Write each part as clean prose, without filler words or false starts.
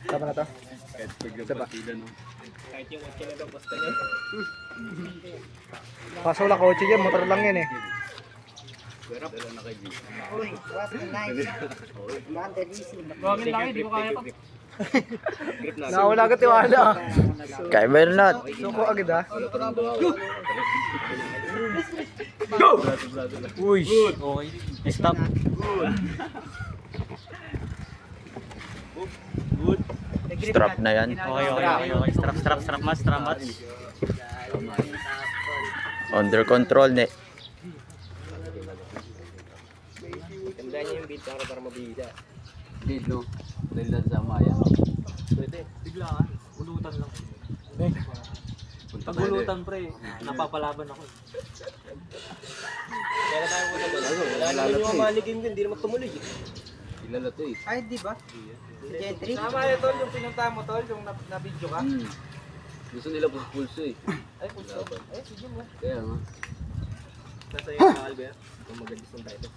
Tama na to? Kahit pagkapatida, no? Kahit yung kotse na daw, basta yun. Kaso wala kotse dyan, motor lang yan eh. Dala na kay G. Uy, was nice. Manda easy. Gawin lang, hindi ko kaya to. Grip na. Nakawala ka tiwala. Kaya ba yun lahat? Suko agad ha. Go! Uy! Okay. Stop. Good. Strap na yan. Okay. Strap mas. Under control ne. Tandaan niyo yung beat para mabisa. Lead, no? Dahil lang sa Maya. Pwede, biglaan. Ulutan lang. Pag ulutan pre, napapalaban ako. Kaya tayo muna ba? Wala naman yung manigin din, hindi naman tumuloy. Kilala to eh. Ay, di ba? Si Jedrick. Tama yun tol, yung pinunta mo tol, yung na-video ka. Gusto nila pulso eh. Ay, puso. Ay, sige mo. Kaya nga. Nasa yung mga Albert, kung magandis ng title.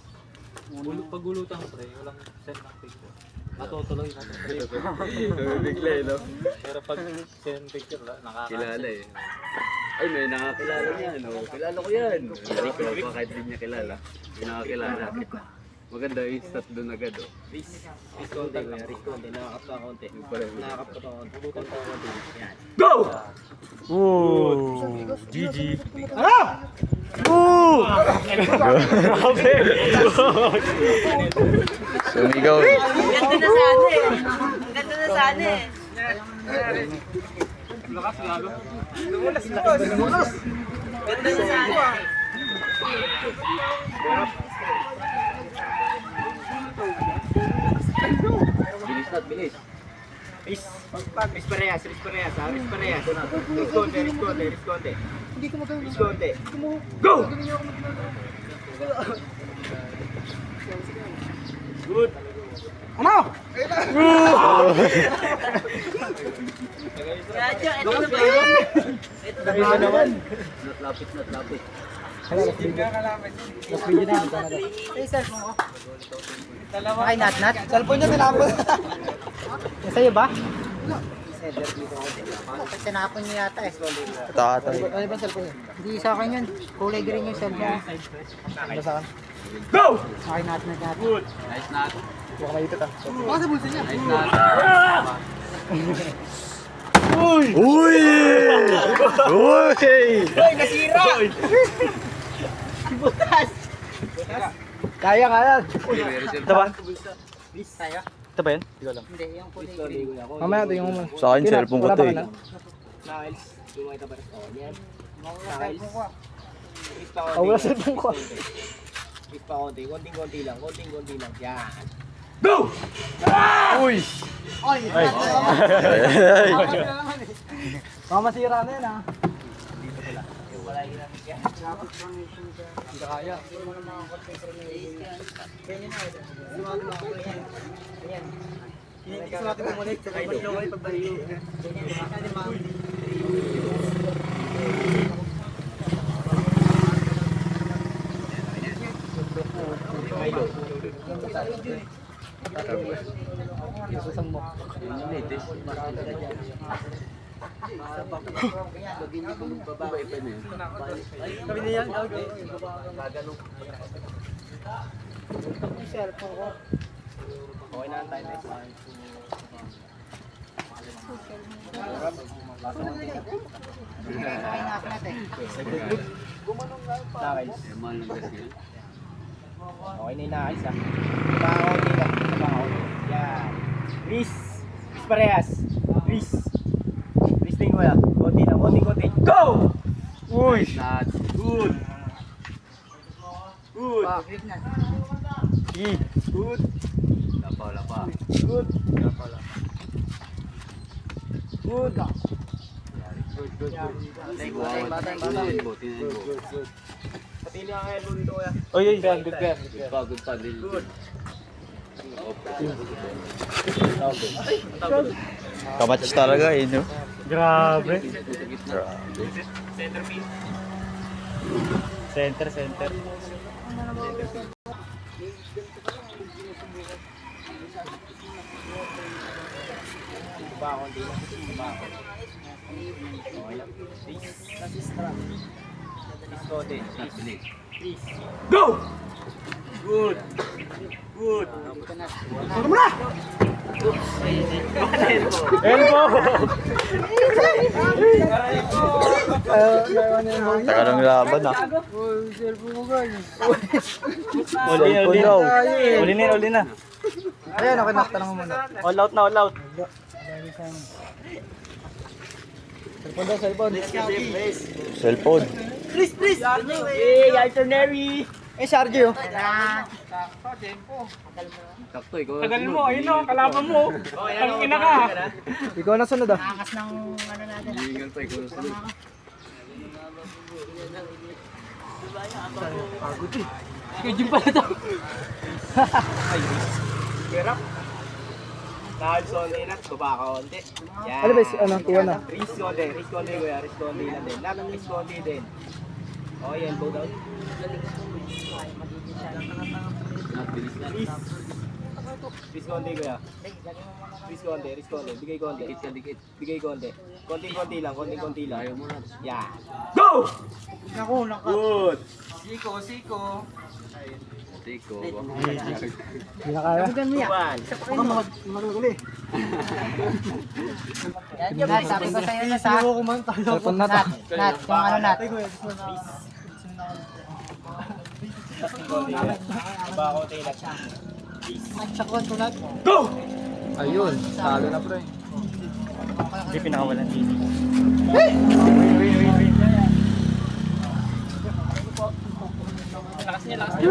Pag ulutan pre, walang send ng picture. Matutuloy natin. Bigla eh, no? Pero pag send picture, nakakasin. Kilala eh. Ay, may nakakilala niya, no? Kilala ko yan. Pero kahit di niya kilala. Hindi nakakilala. Maganda yung stat doon agad, oh. Risk konti, nakakap ka konti. Nakakap ka konti. Ulutan ka konti. Yan. Go! Ooh! GG! Sumigaw eh. Ang ganda na sana eh. Ang ganda na sana eh. Ganda na sana eh. Bilis na, bilis. Risk parehas. Risk konti. Hindi ko magawa. Risk konti. Go! Good. Ano? Radyo, ito na ba yun? Ito na ba naman. Natlapit. Last video na, hindi ka na daw. Ay, cellphone ko. Ay, nat. Cellphone niya tinapon. Yung sa'yo ba? Bakit tinapon niyo yata eh. Ito. Ano ba cellphone niya? Hindi sa akin yun. Kulay green yung cellphone. Ano ba sa akin? Go! Ay, nat. Good. Nice na. Huwag ka maitot ah. Baka sa bulsa niya. Nice na. Uy! Uy! Uy, nasira! Butas! Kaya nga yan. Ito ba? Bis tayo? Ito ba yun? Hindi ko alam. Hindi, yung kulay green. Mamaya ito yung... Sa akin, cellphone ko Wala to ba eh. ka na? Niles. Dumay ka ba? Oh, yan. Mga cellphone ko. Risk pa Ah, konti. wala cellphone ko. Risk pa konti. Konting-konti lang. Yan. Go! Uy! Ay, Ay! Mamasira na yan ah. Hindi kaya. Sumatin mo muli. Sa kayo kayo pagbaliw. Susang mo. Babae pa na yun. Sabi niya yan. Yung cellphone ko. Okay na ang time. Next one. Ay, nat natin. Niles. Mahal ng Brazil. Okay na yung Niles ah. Konti lang. Yan. Risk parehas. Risk din ko yan. Konti. Go! Uy! Not Good. Bakit na? Good. Wala pa. Good. Buti na yung go. Pati niya ang elbow dito kuya. Uy, good pa. Good pa din. Good. Kamats talaga eh, no? Grabe. Center pin. Center. Bako, hindi lang. Bako. Okay lang. Please. Please go din. Please. Please. Go! Good. Good. Taka ng laban ah. Cellphone daw. Uli na. Ayan, okay, naktanong mo muna. All out na, all out. Cellphone daw, cellphone. Cellphone. Hey, alternary! Eh, si RJ oh. Sakto, ikaw. Tagal mo, ayun o, kalaban mo. Ang ina ka. Ikaw na sunod ah. Angas ng ano natin. Hihingal pa, ikaw na sunod. Ikaw dyan pala to. Hirap. Dahil sonde na, baba ka konti. Yan. Ano ba, ano, tuwa na. Risk konti kuya, risk konti lang din. Lahat ng risk konti din. Okay, elbow down. Bilis na. Risk konti kuya. Risk konti. Bigay konti. Dikit ka, dikit. Bigay konti. Konti-konti lang. Ayaw mo na. Yan. Go! Naku, Good! Tiko. Hindi na kaya. One. Nat, sabi ko sa'yo na sa... Cellphone na to. Nat, yung ano Nat. Baba konti lang. Sa konto Nat. Go! Ayun, talo na pre. Hindi pinakawalan dito. Lakas niya, lakas niya.